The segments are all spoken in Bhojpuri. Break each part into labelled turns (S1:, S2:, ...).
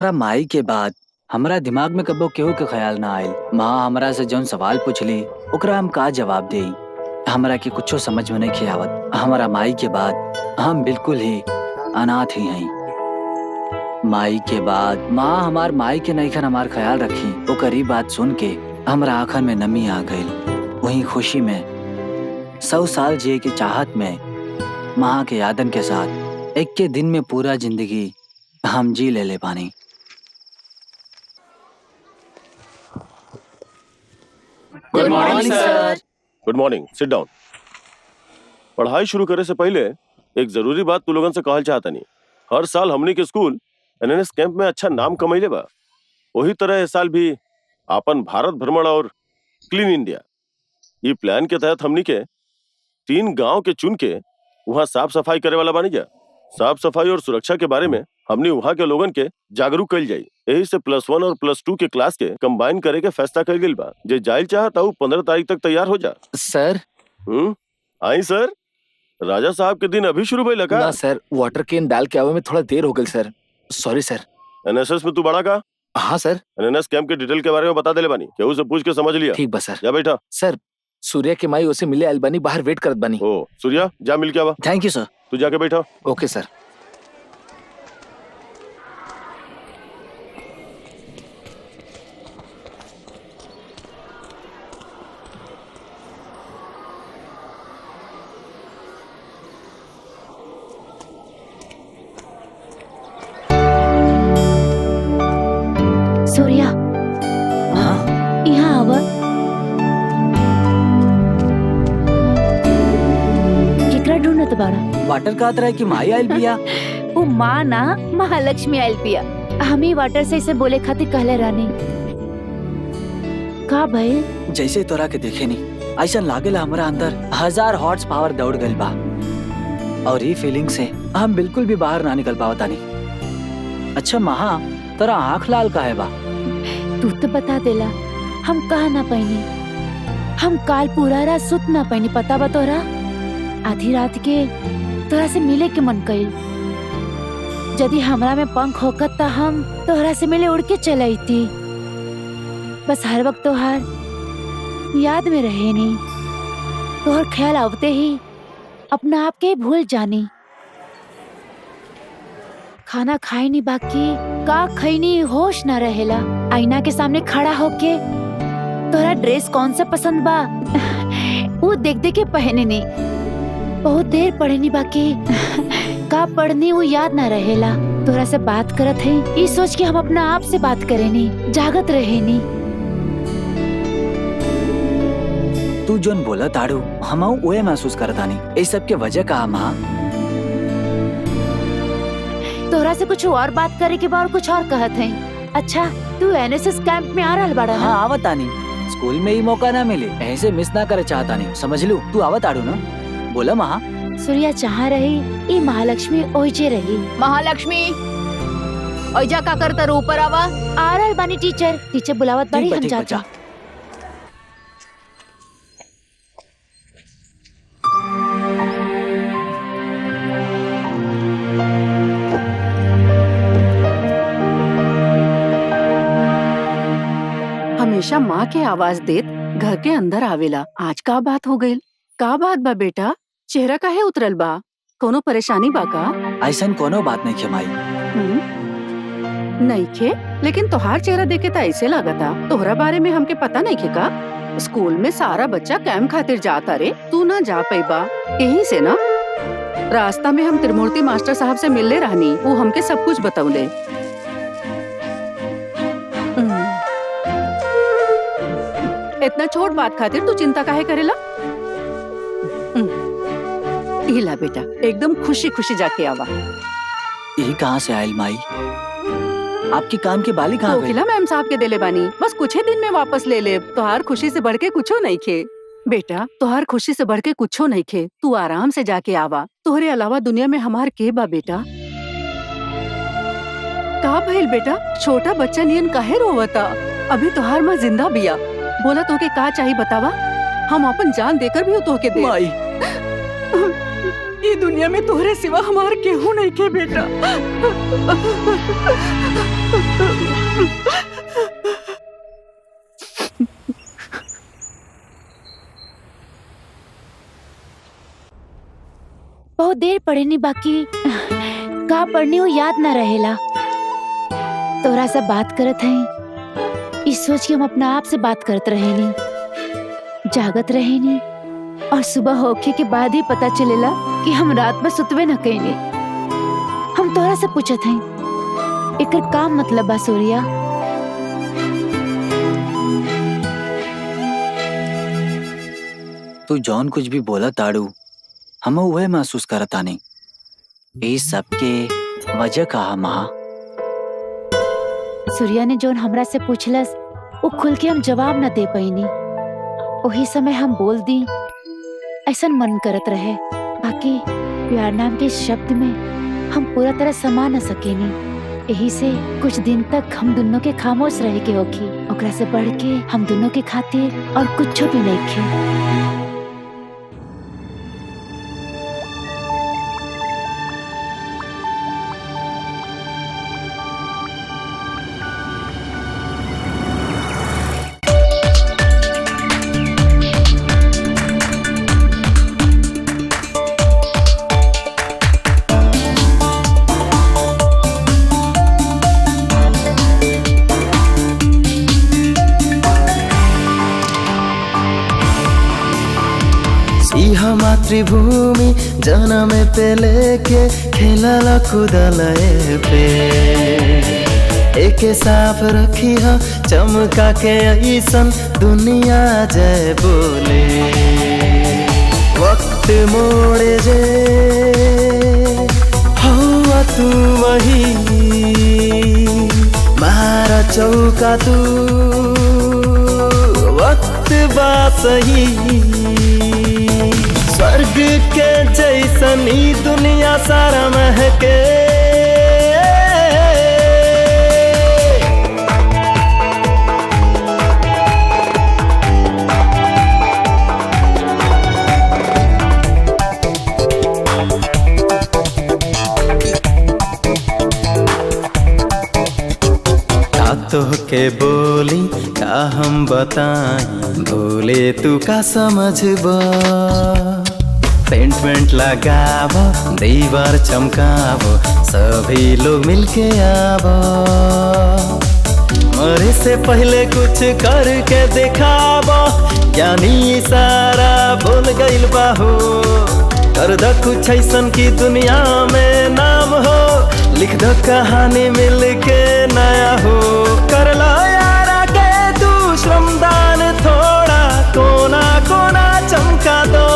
S1: हमरा माई के बाद हमरा दिमाग में कबो केहू के ख्याल ना आयल। माँ हमरा से जौन सवाल पूछली ओकरा हम का जवाब देई, हमरा के कुछो समझ में नहीं आवत। हमारा माई के बाद हम बिल्कुल ही अनाथ ही हई। माई के बाद माँ हमार माई के नईखन हमार ख्याल रखी। ओकर ई बात सुन के हमरा आँखन में नमी आ गई। वही खुशी में 100 साल जिए की चाहत में माँ के यादन के साथ एक के दिन में पूरा जिंदगी हम जी ले पानी।
S2: Good morning sir.
S3: Good morning, sit down. पढ़ाई शुरू करे से पहले एक जरूरी बात तू लोगन से कहल चाहता नहीं। हर साल हमनी के स्कूल एनएनएस कैंप में अच्छा नाम कमैले बा। वही तरह इस साल भी आपन भारत भ्रमण और क्लीन इंडिया ये प्लान के तहत हमनी के 3 गांव के चुन के वहाँ साफ सफाई करे वाला बानी जा। साफ सफाई और सुरक्षा के बारे में हमनी वहाँ के लोगन के जागरूक कइल जाई। यही से +1 और +2 के क्लास के कंबाइन करे के फैसला कइल गइल बा। जे जाइल चाहता हूँ 15 तारीख तक तैयार हो जा।
S1: सर
S3: आई सर, राजा साहब के दिन अभी शुरू भइल का?
S2: ना सर, वाटर कैन डाल के आवे में थोड़ा देर हो गई सर। सॉरी सर।
S3: एनएसएस में तू बड़ा का?
S2: हाँ सर।
S3: एनएनएस कैंप के डिटेल के बारे में बता देले बानी, केहू से पूछ के समझ लिया।
S2: ठीक बा सर।
S3: जा बैठा।
S2: सर सूर्या के माई उसे मिले आइल बानी, बाहर वेट करत बानी।
S3: ओ सूर्या, जा मिल के आवा।
S1: थैंक यू सर।
S3: तू जाके बैठा।
S2: ओके सर।
S4: सूर्या, यहाँ आवा। केकरा ढूंढत बाड़ा?
S1: वाटर का तरह की माई आयल बिया।
S4: वो माँ ना महालक्ष्मी आयल पिया। हमें वाटर से इसे बोले खातिर कहले रानी। का भाई?
S1: जैसे तोरा के देखे नी ऐसा लागेला हमरा अंदर 1000 हॉर्स पावर दौड़ गइल बा और ये फीलिंग से हम बिल्कुल भी बाहर ना निकल पावता नहीं। अच्छा महा, तोरा आँख लाल काहे बा?
S4: तू तो बता देला, हम कहा ना पैनी। हम काल पूरा रात सुत ना पैनी, पता बा तोरा? आधी रात के तोरा से मिले के मन कइल। यदि हमरा में पंख होकत त हम तोहरा से मिले उड़ के चल थी। बस हर वक्त तोहार याद में रहे नी। तोहर ख्याल आवते ही अपना आप के भूल जानी। खाना खाई नी, बाकी का खैनी होश ना रहेला। आईना के सामने खड़ा होके तोहरा ड्रेस कौन सा पसंद बा वो देख देख के पहने नी। बहुत देर पढ़े नी, बाकी का पढ़नी वो याद ना रहेला। तोहरा से बात करत है ये सोच के हम अपना आप से बात करे नी, जागत रहे नी।
S1: तू जोन बोला ताड़ू हम ओए महसूस करता नहीं। इस सब के वजह का माँ?
S4: तोहरा से कुछ और बात करे के बाद कुछ और कहत है। अच्छा, तू एनएसएस कैंप में आ रहल बाड़ा ना?
S1: हाँ आवता नहीं। स्कूल में ही मौका ना मिले ऐसे मिस ना करे चाहता नहीं, समझ लू। तू आवत आड़ू ना? बोला महा।
S4: सूर्या जहाँ रही ये महालक्ष्मी ओइजे रही।
S5: महालक्ष्मी ओइजा का कर तर ऊपर आवा।
S4: आ रहल बानी टीचर। टीचर बुलावत बाड़ी, हम जाते।
S6: हमेशा माँ के आवाज देत घर के अंदर आवेला। आज का बात हो गई? का बात बा बेटा? चेहरा काहे उतरल बा? कोनो परेशानी बा का?
S1: ऐसन कोनो बात नहीं खेमाई।
S6: नहीं खे, लेकिन तोहार चेहरा देखे तो ऐसे लागता तोहरा बारे में हमके पता नहीं खे का? स्कूल में सारा बच्चा कैंप खातिर जाता रे, तू ना जा पैबा। यही से ना रास्ता में हम त्रिमूर्ति मास्टर साहब से मिलले रहनी, वो हमके सब कुछ बतौले। इतना छोट बात खातिर तू चिंता काहे करेला? इला बेटा, एकदम खुशी खुशी जाके आवा।
S1: ये कहाँ से आयल माई? आपकी कान की बाली कहाँ गई?
S6: कोकिला मैम साहब के देले बानी, बस कुछ ही दिन में वापस ले ले। तोहार खुशी से बढ़ के कुछो नहीं खे बेटा, तोहार खुशी से बढ़ के कुछो नहीं खे। तू आराम से जाके आवा। तोहरे अलावा दुनिया में हमार के बा बेटा? का भइल बेटा? छोटा बच्चा नियन काहे रोवता? अभी तोहार माँ जिंदा बिया। बोला तोके का चाहिए बतावा, हम अपन जान देकर भी तोहके दे।
S1: माई
S6: ये दुनिया में तोहरे सिवा हमार केहू नहीं के बेटा।
S4: बहुत देर पढ़े नी, बाकी का पढ़नी हो याद ना रहेला। तोरा से बात करत हैं, इस सोच के हम अपना आप से बात करत रहे नी, जागत रहे नी, और सुबह होके के बाद ही पता चलेला कि हम रात में सुतवे न कइले। हम तोरा से पूछत हैं, एकर का मतलब बा सूर्या?
S1: तू जौन कुछ भी बोला ताड़ू, हम वह महसूस करतानी। इस सब के वजह कहा महा?
S4: सूर्या ने जोन हमरा से पूछलस वो खुल के हम जवाब न दे पैनी। वही समय हम बोल दी, ऐसन मन करत रहे, बाकी प्यार नाम के शब्द में हम पूरा तरह समा न सकेनी। यही से कुछ दिन तक हम दोनों के खामोश रहे के होखी। ओकरा से बढ़ के हम दोनों के खातिर और कुछ भी नहीं खे।
S7: मातृभूमि जन्म पे लेके खेलल कूदल पे एके साफ रखी ह चमका के ऐसन दुनिया जय बोले। वक्त मोड़े जे हवा तू वही मारा चौका तू वक्त बा सही। स्वर्ग के जैसन ई दुनिया सारा महके तो के बोली का हम बताई बोले तू का समझबा। पेंट वेंट लगाव दीवार चमकाव सभी लोग मिलके आव। मरे से पहले कुछ करके दिखाव यानी सारा बोल गइल बाहो। कर द कुछ ऐसन की दुनिया में नाम हो। लिख दो कहानी मिल के नया हो। कर लो यारा के तू श्रमदान थोड़ा कोना कोना चमका दो।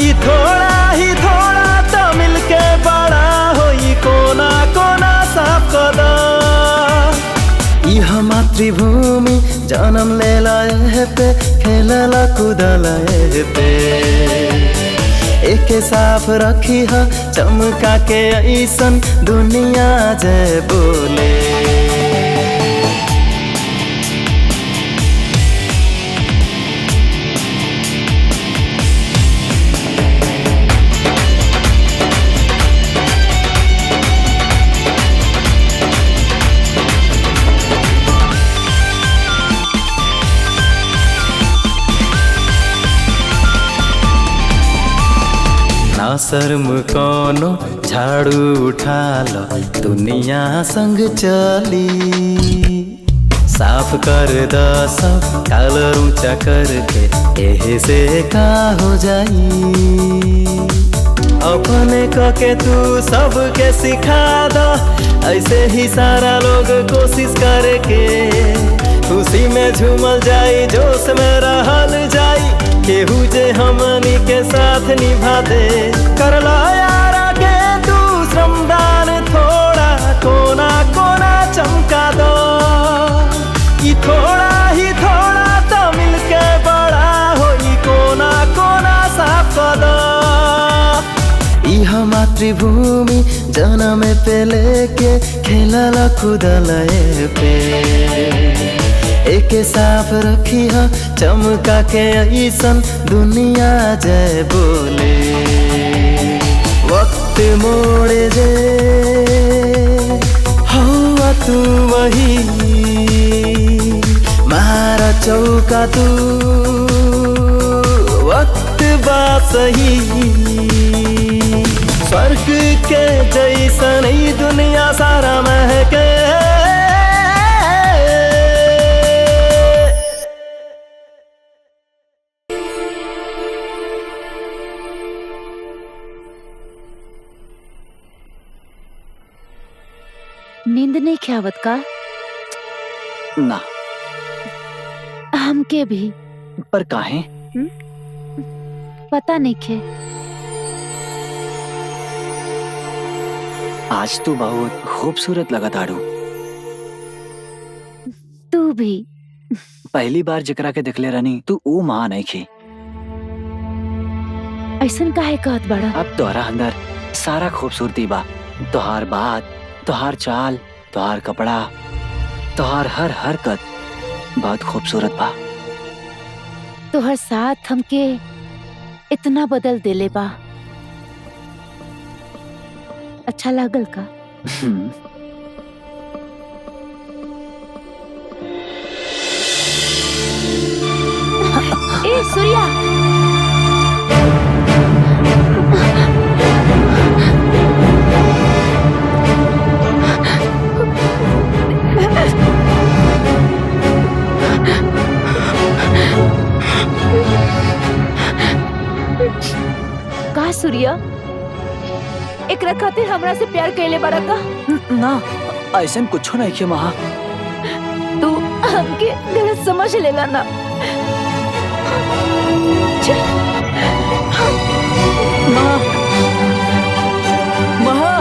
S7: ई थोड़ा ही थोड़ा तो मिल के बड़ा हो। ई कोना कोना साफ कर दो। यह मातृभूमि जन्म ले लाए पे खेलला कूदला पे एके साफ रखी ह चमका के ऐसन दुनिया जय बोले। ना शर्म कोनो झाड़ू उठा लो दुनिया संग चली। साफ कर द सब कलर ऊंचा करके एहे से का हो जाई। अपने के तू सबके सिखा दो ऐसे ही सारा लोग कोशिश करके खुशी में झूमल जाई जोश में रहल जाई। केहू जे हमनी के साथ निभा दे। कर लो यारा के तू श्रमदान थोड़ा कोना कोना चमका दो। ई थोड़ा ही थोड़ा तो मिल के बड़ा हो। ई कोना कोना साफ कर दो। यह मातृभूमि जन्म पे लेके खेलला कूदला पे एके साफ रखी ह चमका के ऐसन दुनिया जय बोले। वक्त मोड़े जे हवा तू वही मारा चौका तू वक्त बा सही। स्वर्ग के जैसन ही दुनिया सारा महके।
S4: नींद नहीं ख्यावत का?
S1: ना,
S4: हमके भी
S1: पर काहे?
S4: पता नहीं खे।
S1: आज तू बहुत खूबसूरत लगा ताड़ू।
S4: तू भी।
S1: पहली बार जिकरा के दिखले रहनी तू ऊ माँ नहीं खी।
S4: ऐसन काहे कहत बड़ा?
S1: अब तोहरा अंदर सारा खूबसूरती बा। तोहार बात, तोहार चाल, तोहार कपड़ा, तोहार हर हरकत बहुत खूबसूरत बा।
S4: तोहर साथ हमके इतना बदल देले बा। अच्छा लागल का? ए सूर्या, का सूर्या एकरा खातिर हमरा से प्यार कैले बड़ा का?
S1: ना, ऐसा कुछ नहीं किया महा।
S4: तू हमके गलत समझ लेला ना।
S1: महा, महा,